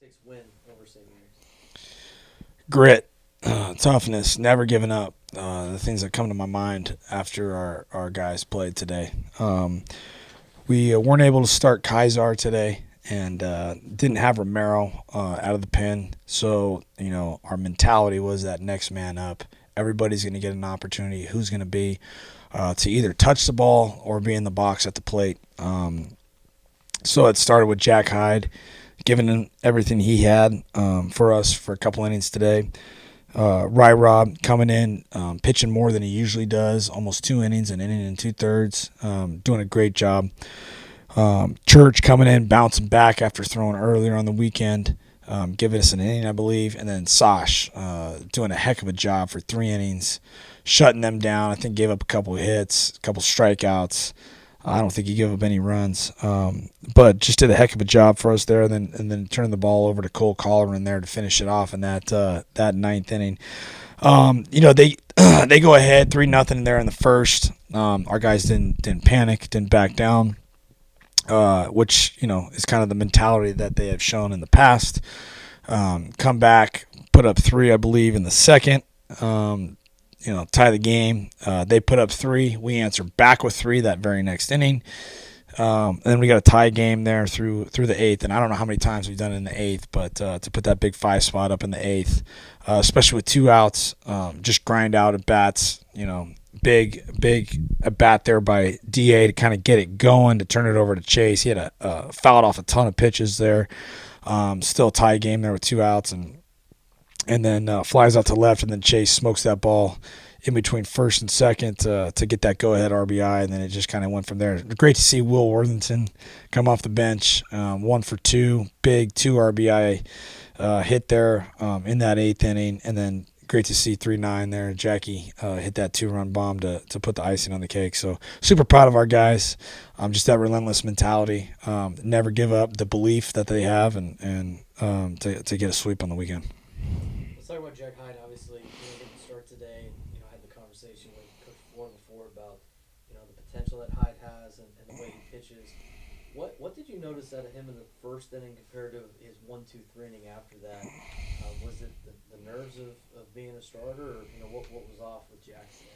Six win over St. Mary's? Grit, toughness, never giving up. The things that come to my mind after our guys played today. We weren't able to start Kaisar today and didn't have Romero out of the pen. So, our mentality was that next man up. Everybody's going to get an opportunity. Who's going to be to either touch the ball or be in the box at the plate. So it started with Jack Hyde giving him everything he had for us for a couple innings today. Rob coming in, pitching more than he usually does, almost 2 innings, an inning and 2/3, doing a great job. Church coming in, bouncing back after throwing earlier on the weekend, giving us an inning, I believe. And then Sash doing a heck of a job for 3 innings, shutting them down. I think gave up a couple of hits, a couple strikeouts. I don't think he gave up any runs, but just did a heck of a job for us there. And then turning the ball over to Cole Collar in there to finish it off in that ninth inning. They they go ahead 3-0 there in the first. Our guys didn't panic, didn't back down, which is kind of the mentality that they have shown in the past. Come back, put up 3, I believe, in the second. Tie the game. They put up 3. We answer back with 3 that very next inning. And then we got a tie game there through the eighth. And I don't know how many times we've done it in the eighth, but to put that big 5 spot up in the eighth, especially with 2 outs, just grind out at bats. Big at bat there by DA to kind of get it going, to turn it over to Chase. He had fouled off a ton of pitches there. Still a tie game there with 2 outs, and then flies out to left, and then Chase smokes that ball in between first and second to get that go-ahead RBI, and then it just kind of went from there. Great to see Will Worthington come off the bench, 1 for 2, big 2 RBI hit there in that 8th inning, and then great to see 3-9 there. Jackie hit that 2-run bomb to put the icing on the cake. So super proud of our guys. Just that relentless mentality, never give up, the belief that they have, and to get a sweep on the weekend. Let's talk about Jack Hyde. Obviously, getting the start today. Had the conversation with Coach Floor before about the potential that Hyde has and the way he pitches. What did you notice out of him in the first inning compared to his 1-2-3 inning after that? Was it the nerves of being a starter, or what was off with Jack today?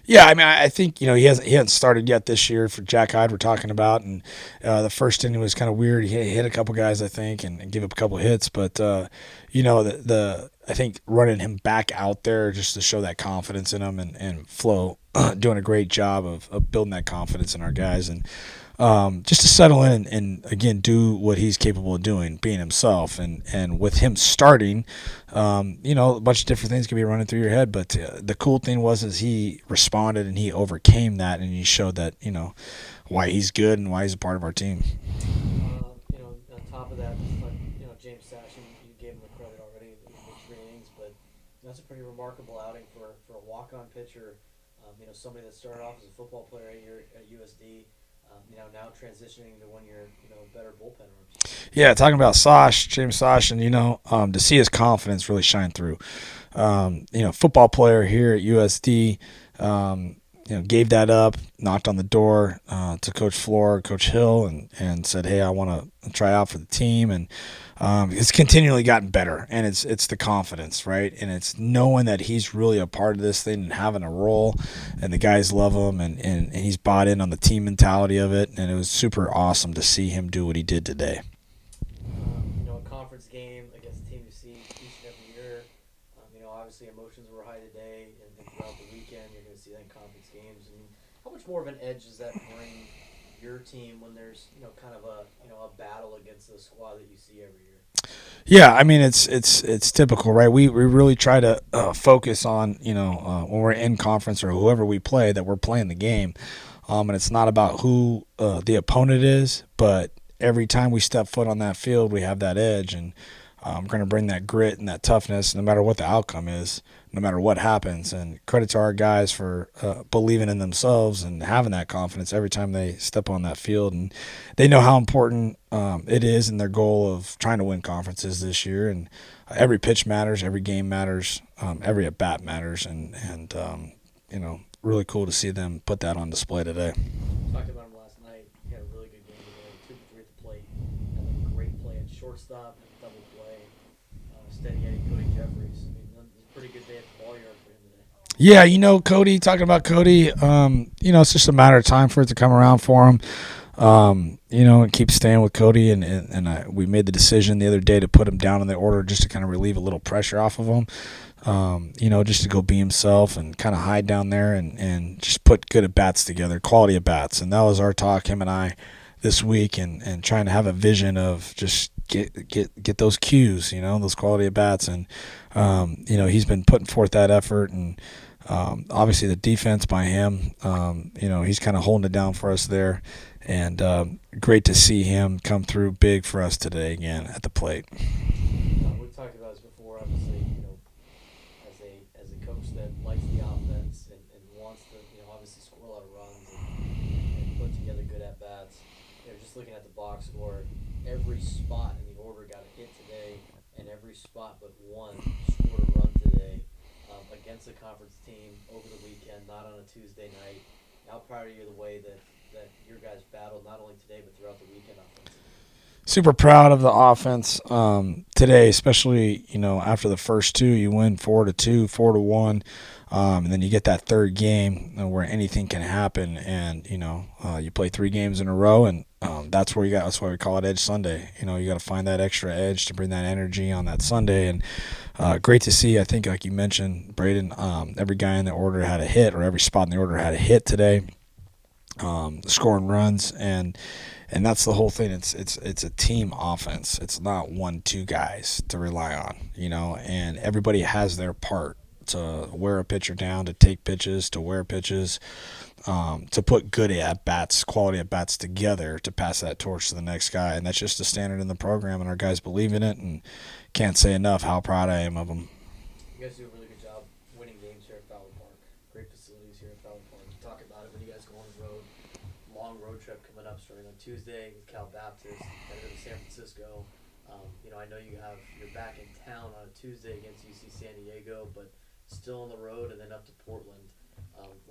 Yeah, I mean, I think he hasn't started yet this year for Jack Hyde. We're talking about, and the first inning was kind of weird. He hit a couple guys, I think, and gave up a couple hits. But I think running him back out there just to show that confidence in him, and Flo doing a great job of building that confidence in our guys, and just to settle in and again do what he's capable of doing, being himself, and with him starting, a bunch of different things could be running through your head, but the cool thing was he responded and he overcame that, and he showed that why he's good and why he's a part of our team. On top of that, just like James Sash, you gave him the credit already in the 3 innings, but that's a pretty remarkable outing for a walk-on pitcher. Somebody that started off as a football player at USD. Now transitioning to one of your better bullpen arms. Yeah, talking about James Sash, and to see his confidence really shine through. Football player here at USD, gave that up, knocked on the door to Coach Floor, Coach Hill, and said, "Hey, I want to try out for the team." And it's continually gotten better, and it's the confidence, right? And it's knowing that he's really a part of this thing and having a role, and the guys love him, and he's bought in on the team mentality of it, and it was super awesome to see him do what he did today. A conference game against a team you see each and every year. Obviously emotions were high today, and throughout the weekend you're going to see that in conference games. I mean, how much more of an edge does that bring your team when there's kind of a battle against the squad that you see every year? Yeah, I mean it's typical, right? We really try to focus on when we're in conference or whoever we play, that we're playing the game, and it's not about who the opponent is, but every time we step foot on that field, we have that edge, and we're going to bring that grit and that toughness no matter what the outcome is, no matter what happens. And credit to our guys for believing in themselves and having that confidence every time they step on that field. And they know how important it is in their goal of trying to win conferences this year. And every pitch matters, every game matters, every at-bat matters. And really cool to see them put that on display today. Talked about him last night. He had a really good game today. 2 for 3 at the plate. Had a great play at short. shortstop and double play, steady Eddie Cody Jeffries. I mean, it was a pretty good day at the ball yard for him today. Yeah, Cody, talking about Cody, it's just a matter of time for it to come around for him. And keep staying with Cody. We made the decision the other day to put him down in the order just to kind of relieve a little pressure off of him. Just to go be himself and kind of hide down there and just put good at-bats together, quality at-bats. And that was our talk, him and I, this week, and trying to have a vision of just get those cues, those quality at-bats. And, he's been putting forth that effort. And obviously the defense by him, he's kind of holding it down for us there. And great to see him come through big for us today again at the plate. We've talked about this before, obviously, as a coach that likes the offense and wants to, obviously score a lot of runs and put together good at-bats. Just looking at the box score, every spot in the order got a hit today, and every spot but one scored a run today against a conference team over the weekend, not on a Tuesday night. How proud are you of the way that your guys battled not only today but throughout the weekend offensively? Super proud of the offense today, especially after the first two. You win 4-2, 4-1, and then you get that third game where anything can happen, and you play 3 games in a row, and that's where that's why we call it Edge Sunday. You got to find that extra edge to bring that energy on that Sunday, and great to see. I think, like you mentioned, Braden, every guy in the order had a hit, or every spot in the order had a hit today. Scoring runs, and that's the whole thing. It's a team offense. It's not 1-2 guys to rely on, and everybody has their part to wear a pitcher down, to take pitches, to wear pitches, to put good at-bats, quality at-bats together to pass that torch to the next guy. And that's just the standard in the program, and our guys believe in it, and can't say enough how proud I am of them. You guys do a really good job winning games here at Fowler Park. Great facilities here at Fowler Park. You talk about it when you guys go on the road. Long road trip coming up starting on Tuesday with Cal Baptist, then go to San Francisco. I know you're back in town on a Tuesday against UC San Diego, but still on the road and then up to Portland.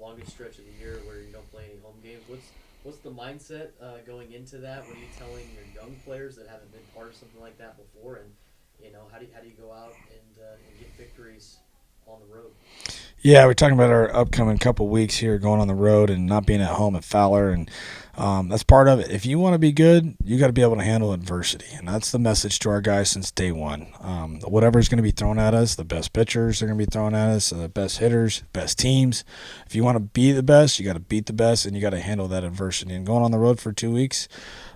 Longest stretch of the year where you don't play any home games. What's the mindset going into that? What are you telling your young players that haven't been part of something like that before? And how do you go out and get victories on the road? Yeah, we're talking about our upcoming couple weeks here going on the road and not being at home at Fowler, and that's part of it. If you want to be good, you got to be able to handle adversity, and that's the message to our guys since day one. Whatever's going to be thrown at us, the best pitchers are going to be thrown at us, the best hitters, best teams. If you want to be the best, you got to beat the best, and you got to handle that adversity. And going on the road for 2 weeks,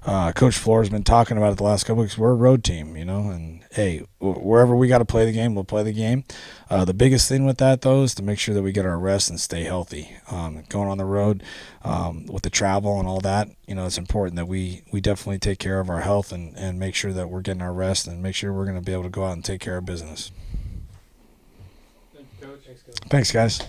Coach Floor has been talking about it the last couple weeks. We're a road team, and hey, wherever we got to play the game, we'll play the game. The biggest thing with that, though, is to make sure that we get our rest and stay healthy. Going on the road with the travel and all that, it's important that we definitely take care of our health and make sure that we're getting our rest and make sure we're going to be able to go out and take care of business. Thank you, Coach. Thanks, guys.